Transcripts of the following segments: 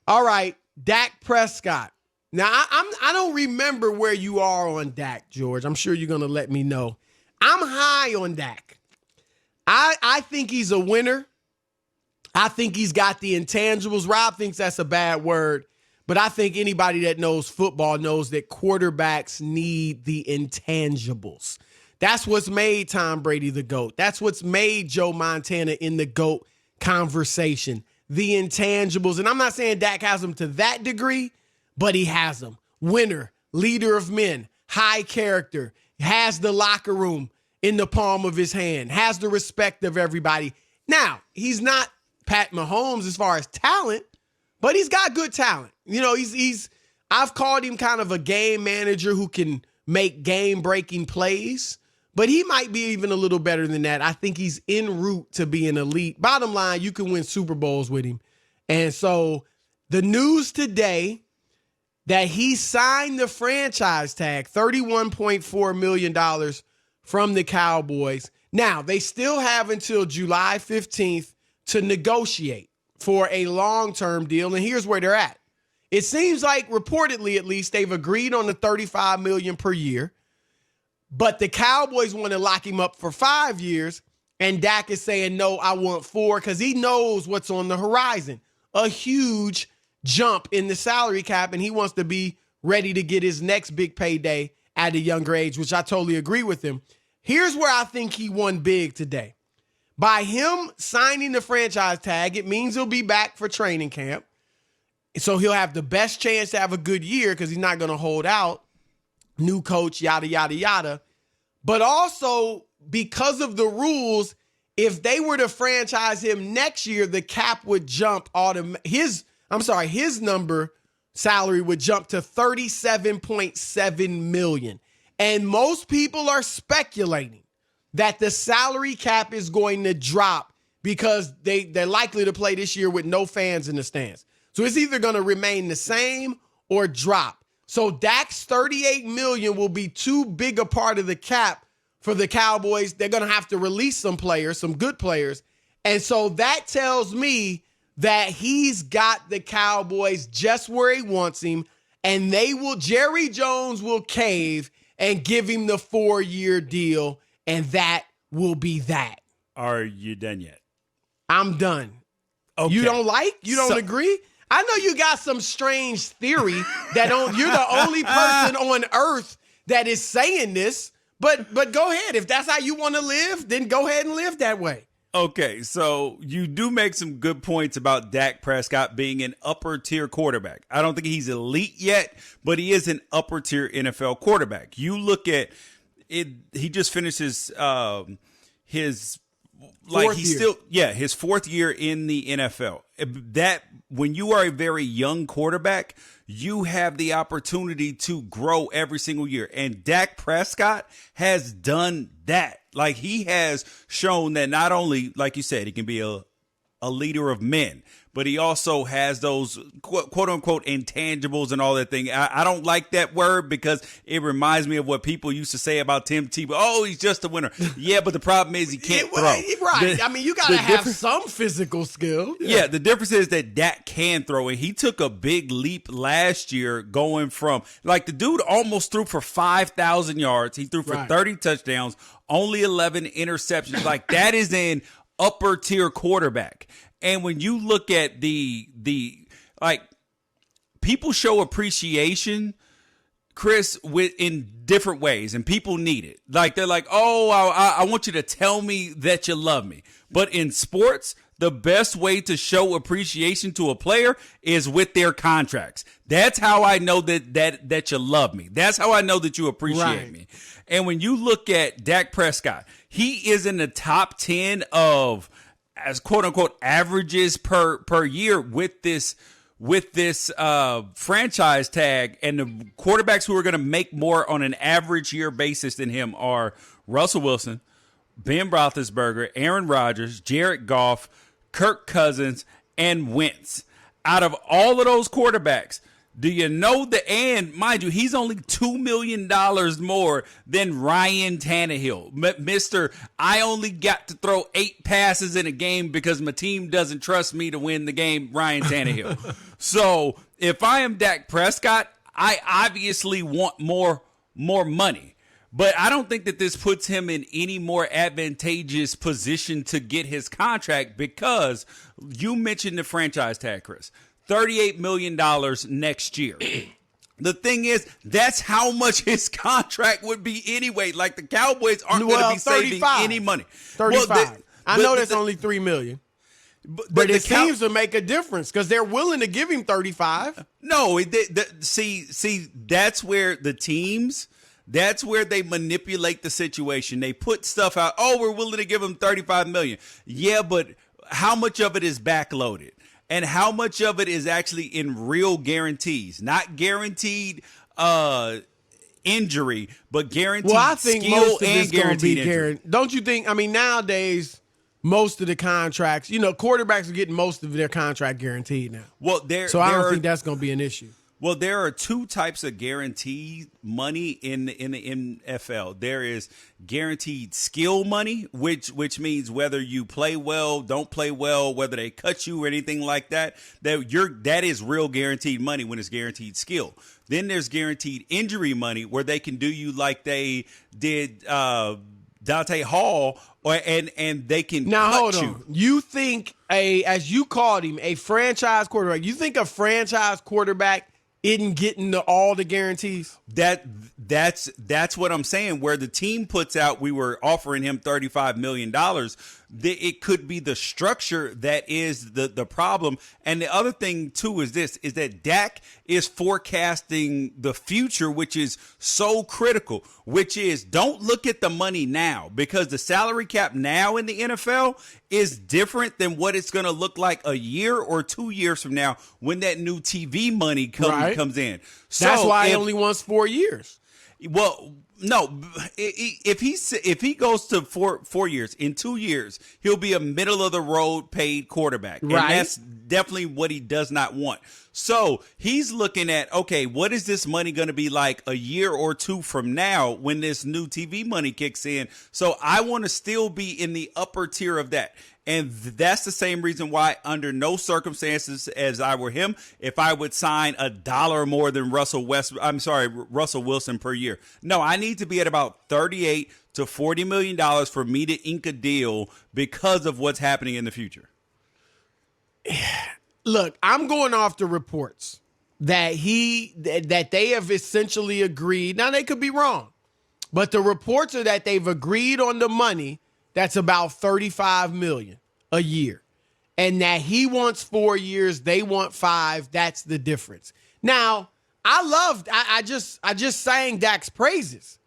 All right, Dak Prescott. Now, I don't remember where you are on Dak, George. I'm sure you're going to let me know. I'm high on Dak. I think he's a winner. I think he's got the intangibles. Rob thinks that's a bad word, but I think anybody that knows football knows that quarterbacks need the intangibles. That's what's made Tom Brady the GOAT. That's what's made Joe Montana in the GOAT conversation. The intangibles. And I'm not saying Dak has them to that degree, but he has them. Winner, leader of men, high character, has the locker room in the palm of his hand, has the respect of everybody. Now, he's not Pat Mahomes as far as talent, but he's got good talent. You know, I've called him kind of a game manager who can make game-breaking plays, but he might be even a little better than that. I think he's en route to be an elite. Bottom line, you can win Super Bowls with him. And so the news today that he signed the franchise tag, $31.4 million from the Cowboys. Now, they still have until July 15th to negotiate for a long-term deal, and here's where they're at. It seems like, reportedly at least, they've agreed on the $35 million per year, but the Cowboys want to lock him up for 5 years, and Dak is saying, no, I want 4, because he knows what's on the horizon. A huge jump in the salary cap, and he wants to be ready to get his next big payday at a younger age, which I totally agree with him. Here's where I think he won big today. By him signing the franchise tag, it means he'll be back for training camp. So he'll have the best chance to have a good year because he's not going to hold out. New coach, yada, yada, yada. But also, because of the rules, if they were to franchise him next year, the cap would jump his number salary would jump to $37.7 million. And most people are speculating that the salary cap is going to drop because they're likely to play this year with no fans in the stands. So it's either going to remain the same or drop. So Dak's $38 million will be too big a part of the cap for the Cowboys. They're going to have to release some players, some good players. And so that tells me that he's got the Cowboys just where he wants him, and Jerry Jones will cave and give him the 4-year deal, and that will be that. Are you done yet? I'm done. Okay. You don't agree? I know you got some strange theory that you're the only person on earth that is saying this, but go ahead. If that's how you want to live, then go ahead and live that way. Okay, so you do make some good points about Dak Prescott being an upper-tier quarterback. I don't think he's elite yet, but he is an upper-tier NFL quarterback. You look at it; he just finished his his 4th year in the NFL. That when you are a very young quarterback, you have the opportunity to grow every single year, and Dak Prescott has done that. Like, he has shown that not only, like you said, he can be a leader of men, but he also has those quote unquote intangibles and all that thing. I don't like that word because it reminds me of what people used to say about Tim Tebow. Oh, he's just a winner. Yeah, but the problem is he can't throw. Right. I mean, you got to have some physical skill. Yeah, the difference is that Dak can throw, and he took a big leap last year going from, like, the dude almost threw for 5,000 yards. He threw for 30 touchdowns, only 11 interceptions. Like, that is an upper tier quarterback. And when you look at the people show appreciation, Chris, in different ways, and people need it. Like, they're like, oh, I want you to tell me that you love me. But in sports, the best way to show appreciation to a player is with their contracts. That's how I know that you love me. That's how I know that you appreciate me. And when you look at Dak Prescott, he is in the top 10 of, as quote unquote, averages per year with this franchise tag. And the quarterbacks who are going to make more on an average year basis than him are Russell Wilson, Ben Roethlisberger, Aaron Rodgers, Jared Goff, Kirk Cousins, and Wentz. Out of all of those quarterbacks, Do you know and mind you, he's only $2 million more than Ryan Tannehill. Mr. I only got to throw 8 passes in a game because my team doesn't trust me to win the game, Ryan Tannehill. So if I am Dak Prescott, I obviously want more money. But I don't think that this puts him in any more advantageous position to get his contract because you mentioned the franchise tag, Chris. $38 million next year. The thing is, that's how much his contract would be anyway. Like, the Cowboys aren't going to be 35. Saving any money. 35. Well, I know that's only $3 million. But the teams will make a difference because they're willing to give him 35. No, see, that's where the teams, that's where they manipulate the situation. They put stuff out. Oh, we're willing to give him 35 million. Yeah, but how much of it is backloaded? And how much of it is actually in real guarantees? Not guaranteed injury, but guaranteed skill. Well, I think most of it's going to be guaranteed. Don't you think? I mean, nowadays, most of the contracts, quarterbacks are getting most of their contract guaranteed now. Well, I don't think that's going to be an issue. Well, there are 2 types of guaranteed money in the NFL. There is guaranteed skill money, which means whether you play well, don't play well, whether they cut you or anything like that, that is real guaranteed money when it's guaranteed skill. Then there's guaranteed injury money where they can do you like they did Dante Hall, and they can now cut hold you. On. You think as you called him, a franchise quarterback? You think a franchise quarterback isn't getting all the guarantees? That's what I'm saying. Where the team puts out, we were offering him $35 million. It could be the structure that is the problem. And the other thing too is that Dak is forecasting the future, which is so critical, which is don't look at the money now, because the salary cap now in the NFL is different than what it's going to look like a year or 2 years from now when that new TV money comes in. So that's why he only wants 4 years. Well, no, if he goes to 4 years, in 2 years, he'll be a middle of the road paid quarterback. Right. And that's definitely what he does not want. So he's looking at, okay, what is this money going to be like a year or 2 from now when this new TV money kicks in? So I want to still be in the upper tier of that. And that's the same reason why, under no circumstances, as I were him, if I would sign $1 more than Russell Wilson per year. No, I need to be at about $38 to $40 million for me to ink a deal because of what's happening in the future. Look, I'm going off the reports that they have essentially agreed. Now, they could be wrong, but the reports are that they've agreed on the money. That's about $35 million a year. And that he wants 4 years, they want 5. That's the difference. Now, I just sang Dak's praises.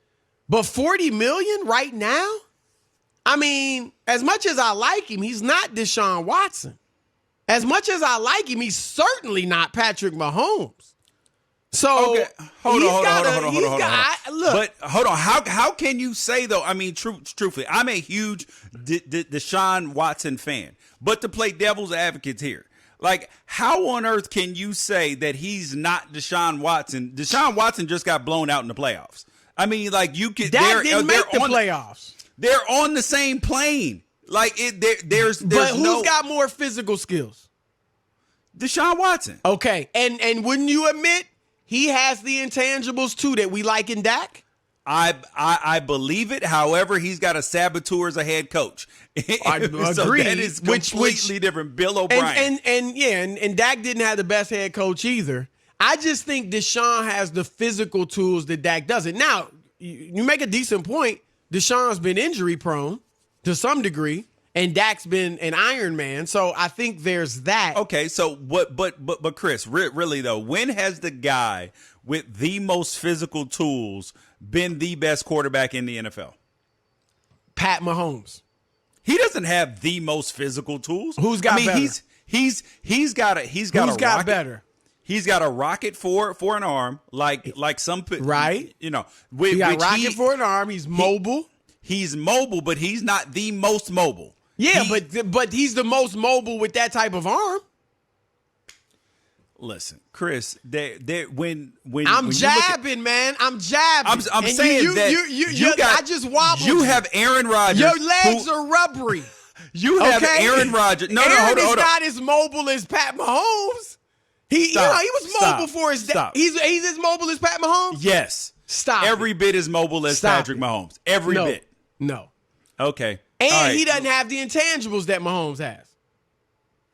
But $40 million right now? I mean, as much as I like him, he's not Deshaun Watson. As much as I like him, he's certainly not Patrick Mahomes. So okay. Hold on. Look, but hold on. How can you say though? I mean, truthfully, I'm a huge Deshaun Watson fan. But to play devil's advocate here, like, how on earth can you say that he's not Deshaun Watson? Deshaun Watson just got blown out in the playoffs. I mean, like, you could. That didn't make the playoffs. They're on the same plane. Like there's but who's got more physical skills? Deshaun Watson. Okay, and wouldn't you admit he has the intangibles too that we like in Dak? I believe it. However, he's got a saboteur as a head coach. I so agree. That is completely different. Bill O'Brien. And Dak didn't have the best head coach either. I just think Deshaun has the physical tools that Dak doesn't. Now, you make a decent point. Deshaun's been injury prone to some degree, and Dak's been an Iron Man. So I think there's that. Okay, so but Chris, really though, when has the guy with the most physical tools been the best quarterback in the NFL? Pat Mahomes. He doesn't have the most physical tools. Who's got better? He's got Who's a got better? He's got a rocket for an arm, like some, right? You know, he got a rocket for an arm. He's mobile. He's mobile, but he's not the most mobile. Yeah, but he's the most mobile with that type of arm. Listen, Chris, when I'm when jabbing, man. I'm jabbing. I'm And saying that you got, I just wobbled. You have Aaron Rodgers. Your legs are rubbery. You have Okay? Aaron Rodgers. No, Aaron hold on. is not as mobile as Pat Mahomes. He was mobile for his dad. He's as mobile as Pat Mahomes. Yes. Stop. Every bit as mobile as Patrick Mahomes. Every bit. No. Okay. And he doesn't have the intangibles that Mahomes has.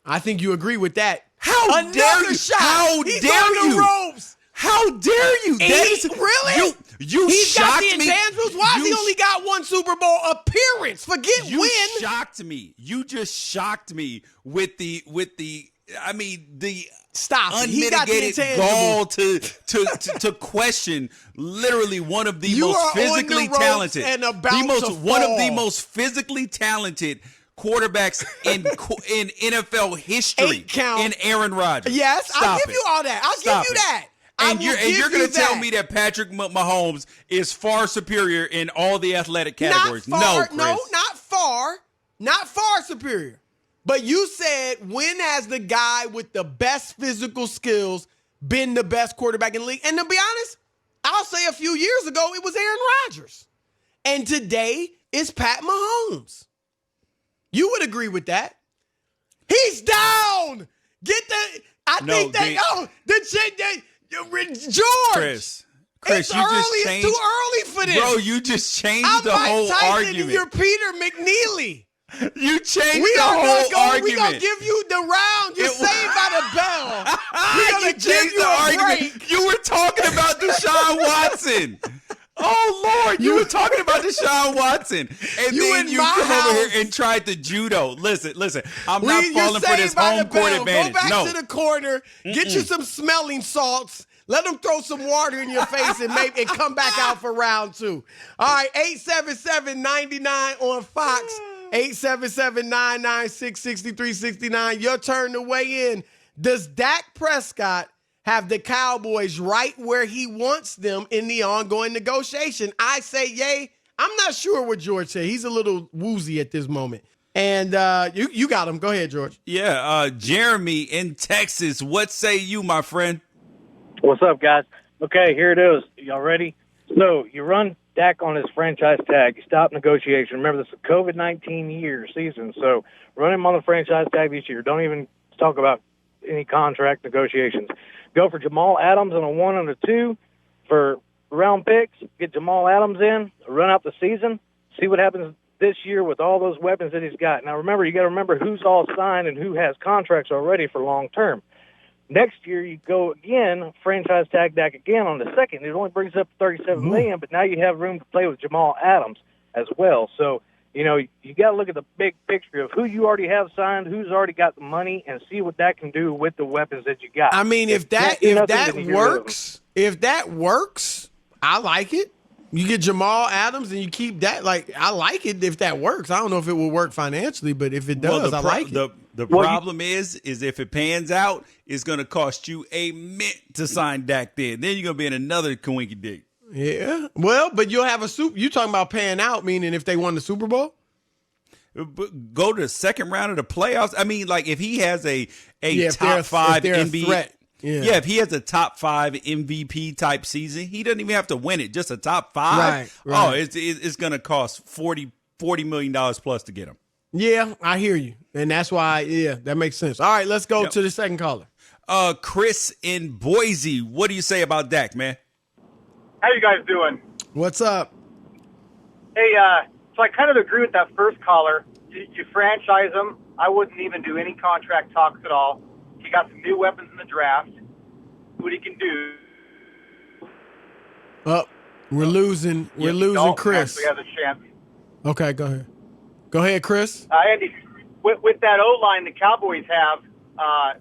I think you agree with that. How dare you? Shot. How He's dare on the you? ropes. How dare you? Really? You He's shocked got the me. intangibles. Why has he only got one Super Bowl appearance? Forget You win. shocked me. You just shocked me with the Stop it. He got the unmitigated intangibles. gall to question literally one of the You most are on the physically ropes talented, and about to one of the fall. most physically talented quarterbacks in NFL history. 8 count. In Aaron Rodgers. Yes, I'll Stop give it. you all that. I'll Stop give you it. that. And you're going to tell me that Patrick Mahomes is far superior in all the athletic categories? Not far, No, Chris. not far superior. But you said, when has the guy with the best physical skills been the best quarterback in the league? And to be honest, I'll say a few years ago, it was Aaron Rodgers. And today, it's Pat Mahomes. You would agree with that. He's down. George. Chris, It's you early. just changed. It's too early for this. Bro, you just changed I'm the Mike whole Tyson argument. and you're Peter McNeely. You changed We the are whole gonna argument. We're going to give you the round. You're saved by the bell. We're going You to give changed you the a argument. break. You were talking about Deshaun Watson. Oh, Lord. You were talking about Deshaun Watson. And You then in you my come over here house. and tried to judo. Listen. I'm You're not falling for saved this by the home court bell. advantage. Go back No. to the corner. Get you some smelling salts. Let them throw some water in your face and come back out for round 2. All right, 877-99 on Fox. 877-996-6369. Your turn to weigh in. Does Dak Prescott have the Cowboys right where he wants them in the ongoing negotiation? I say yay. I'm not sure what George said. He's a little woozy at this moment. And you got him. Go ahead, George. Yeah, Jeremy in Texas. What say you, my friend? What's up, guys? Okay, here it is. Y'all ready? So you run Dak on his franchise tag. You stop negotiation. Remember, this is a COVID-19 season, so run him on the franchise tag this year. Don't even talk about any contract negotiations. Go for Jamal Adams on a 1 and a 2 for round picks. Get Jamal Adams in, run out the season, see what happens this year with all those weapons that he's got. Now, remember, you got to remember who's all signed and who has contracts already for long term. Next year, you go again, franchise tag Dak again on the second. It only brings up $37 million, but now you have room to play with Jamal Adams as well. So, you got to look at the big picture of who you already have signed, who's already got the money, and see what that can do with the weapons that you got. I mean, if that works, I like it. You get Jamal Adams and you keep that. I like it if that works. I don't know if it will work financially, but if it does, I like it. The problem is if it pans out, it's going to cost you a mint to sign Dak then. Then you're going to be in another coinky dink. Yeah. Well, but you'll have a super. You talking about paying out, meaning if they won the Super Bowl? Go to the second round of the playoffs. I mean, if he has a top 5 NBA threat. Yeah, if he has a top 5 MVP type season, he doesn't even have to win it. Just a top 5. Right. Oh, it's going to cost $40 million plus to get him. Yeah, I hear you. And that's why, that makes sense. All right, let's go to the second caller. Chris in Boise, what do you say about Dak, man? How you guys doing? What's up? Hey, so I kind of agree with that first caller. You franchise him. I wouldn't even do any contract talks at all. He got some new weapons in the draft. What he can do. We're losing. We're losing Dalton Chris. actually has a chance. Okay, go ahead. Go ahead, Chris. Andy, with that O-line the Cowboys have,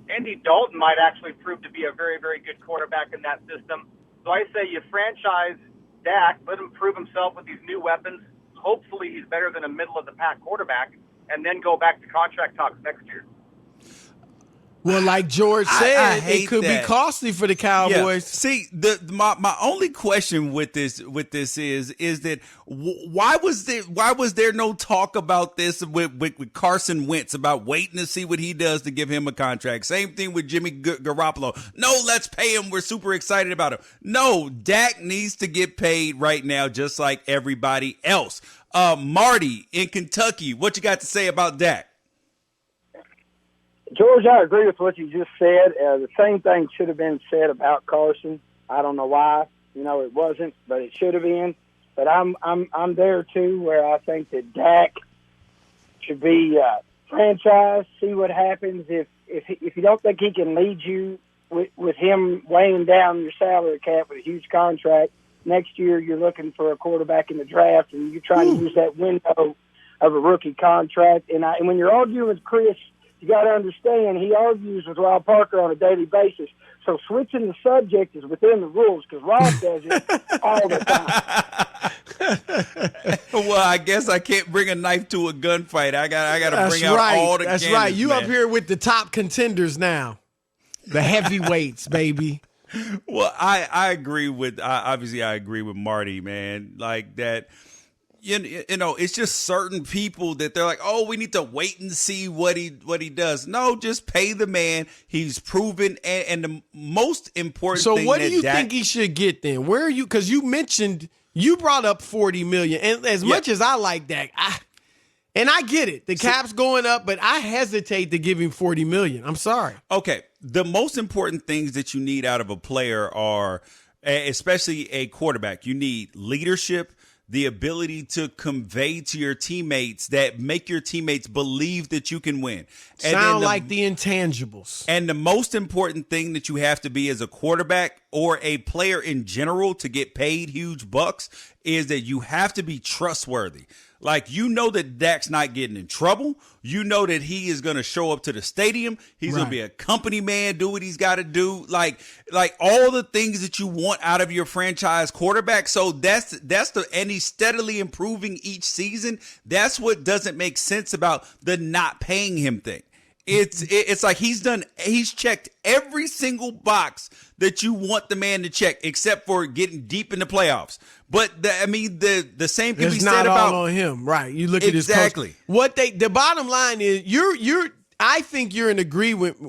Andy Dalton might actually prove to be a very, very good quarterback in that system. So I say you franchise Dak, let him prove himself with these new weapons. Hopefully he's better than a middle-of-the-pack quarterback, and then go back to contract talks next year. Well, like George said, I it hate could that. be costly for the Cowboys. See, my only question with this is that why was there no talk about this with Carson Wentz about waiting to see what he does to give him a contract? Same thing with Jimmy Garoppolo. No, let's pay him. We're super excited about him. No, Dak needs to get paid right now, just like everybody else. Marty in Kentucky, what you got to say about Dak? George, I agree with what you just said. The same thing should have been said about Carson. I don't know why, it wasn't, but it should have been. But I'm there too, where I think that Dak should be franchised. See what happens if you don't think he can lead you with him weighing down your salary cap with a huge contract. Next year, you're looking for a quarterback in the draft, and you're trying to use that window of a rookie contract. And when you're arguing with Chris, you got to understand he argues with Rob Parker on a daily basis. So switching the subject is within the rules because Rob does it all the time. Well, I guess I can't bring a knife to a gunfight. I got to bring out all the That's cannons, right. You man. up here with the top contenders now. The heavyweights, baby. Well, I agree with obviously I agree with Marty, man. Like that. You know, it's just certain people that they're like, oh, we need to wait and see what he does. No, just pay the man. He's proven, and the most important. So, thing what do you Dak, think he should get then? Where are you? Because you brought up $40 million, and as much as I like Dak, and I get it, the cap's going up, but I hesitate to give him $40 million. I'm sorry. Okay, the most important things that you need out of a player are, especially a quarterback, you need leadership. The ability to convey to your teammates that make your teammates believe that you can win. Sound like the intangibles. And the most important thing that you have to be as a quarterback or a player in general to get paid huge bucks is that you have to be trustworthy. Like, that Dak's not getting in trouble. You know that he is going to show up to the stadium. He's going to be a company man, do what he's got to do. Like all the things that you want out of your franchise quarterback. So and he's steadily improving each season. That's what doesn't make sense about the not paying him thing. It's like he's checked every single box that you want the man to check, except for getting deep in the playoffs. But the same can be said about all on him, right? You look at his exactly coach. The bottom line is I think you're in agreement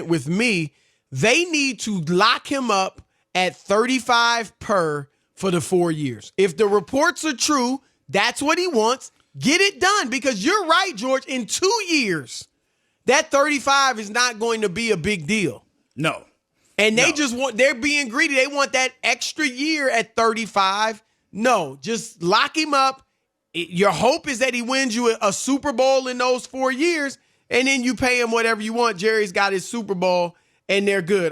with me. They need to lock him up at 35 per for the 4 years. If the reports are true, that's what he wants. Get it done, because you're right, George. In 2 years, that 35 is not going to be a big deal. No. And they're being greedy. They want that extra year at 35. No, just lock him up. Your hope is that he wins you a Super Bowl in those 4 years, and then you pay him whatever you want. Jerry's got his Super Bowl, and they're good.